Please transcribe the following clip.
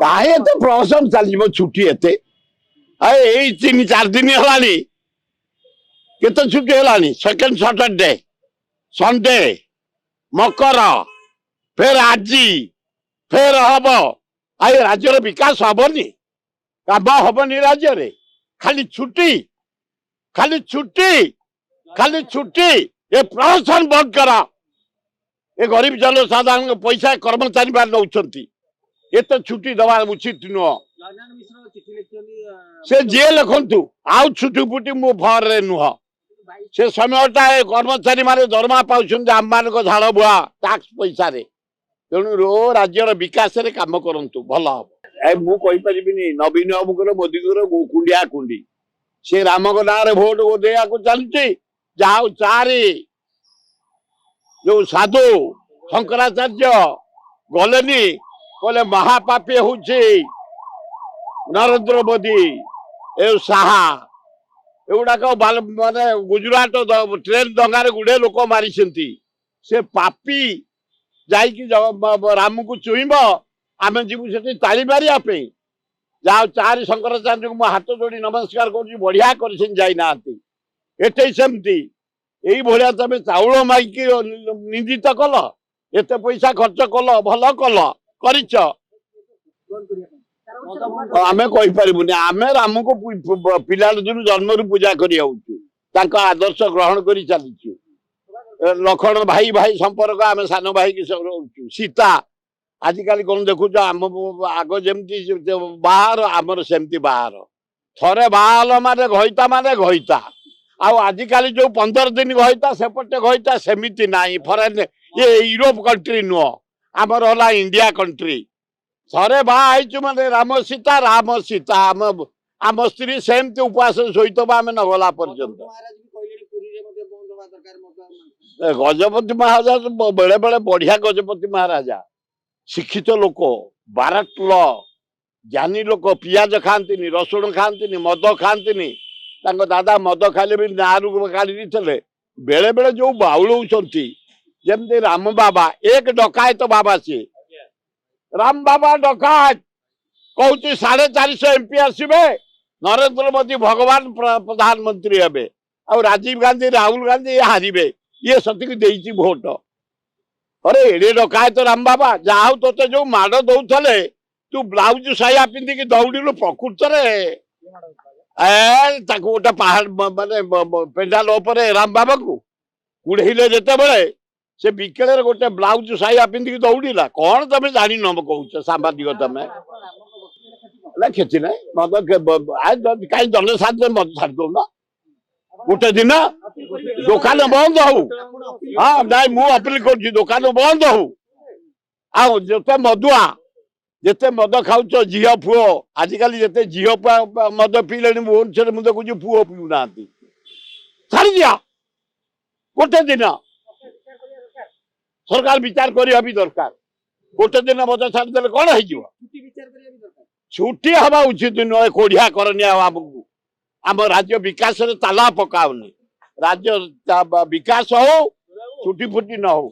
काहे तो प्रमोशन चल छुट्टी एते यही 3-4 दिन है केते छुट्टी है सेकेंड सैटरडे संडे मकर फिर आज फिर हम आई राज्यर विकास हबनी काम हबनी राज्य रे खाली छुट्टी खाली छुट्टी खाली छुट्टी ये प्रमोशन बंद करा ये गरीब जनसाधारण पैसा कर्मचारी बार नौकरी एत छुट्टी दवा उचित नुह से जी लिखु आउ छुट्टी फुटी मो फर नुह से समयटा कर्मचारी माने दरमा पाउछन आम मान झाड़ बुआ टैक्स पैसा रे तेणु रो राज्यर विकास रे काम करंतु भल हम मु कहि परिबिनी नवीन बाबूकर मोदीकर कुंडिया कुंडी से राम नाँ रे भोट देया को चलती जाओ चारि जो साधु शंकराचार्य गलेनी बोले महापापी हूँ नरेंद्र मोदी ए साहा एगुड़ाक माने गुजरात ट्रेन दंगार गुड़े लोक मारी से पापी जाइकी राम को चुईब आम जीवु से ताली मारिया जाओ चारि शंकराचार्य को हाथ जोड़ी नमस्कार कर बढ़िया करना एटे सेमती यही भाया तुम चाउल माइकी निंदित कल एत पैसा खर्च कल भल कल करिच आमे कहि परिबुनी आमे राम को पिला दिन जन्म रु पूजा करी आउछु आदर्श ग्रहण करी चलीछु लखन भाई भाई संपर्क आमे सान भाई की रहउछु सीता आजिकल कौन देखु आम आग जमती बाहर आमर सेमती बाहर थरे बाहर माने घईता आजिकल जो 15 दिन घईता सेपटे घईता सेमिति नाही फरेन ये यूरोप कंट्री नुह आमर होला इंडिया कंट्री थरे बाहु माने राम सीता आम स्त्री सेमती उपवास सहित आम न गला पर्यंत गजपति महाराज बेले बेले बढ़िया गजपति महाराजा शिक्षित लोक बाराट ज्ञानी लोक पियाज खाती रसुण खाती मद खाती दादा मद खाले भी नारू काढ़ी थे बेले बेले जो बाउल जमती राम बाबा एक डकायत बाबा सी राम बाबा डकायत कहूँ 450 MP आसवे नरेंद्र मोदी भगवान प्रधानमंत्री हे आ राजीव गांधी राहुल गांधी हारे ये सतक दे भोट अरे एड़े डकायत राम बाबा जाऊ तो जो माड़ दौले तू ब्लाउज साया पिंधिकी दौड़ू प्रकृत गोटे पहाड़ माने पेंडाल राम बाबा को गुड़े जिते बड़े से बिकेल गोटे ब्लाउज साया पिंधिकी दौड़ा कौन तुम जानी न कह सांबादिक तुम क्षति ना मद कहीं जन साथ मत छाड़ दौ ना गोटे दिन दुकान बंद हो हाँ ना मु अपील कर दुकान बंद हो आते मदुआ जिते मद खाऊच झी पुओ आजिकल जिते झी पुआ मद पीले भुवनेश्वर मुझे देखुची पुओ पीऊना छाड़ दिया गोटे दिन सरकार विचार करवा भी दरकार गोटे दिन मद छाड़दे कौन हो छुट्टी हवा उचित नुह कोढ़िया करनी आमको आम राज्य विकास ताला पकाउनी राज्य विकास हो छुट्टी फुटी न हो।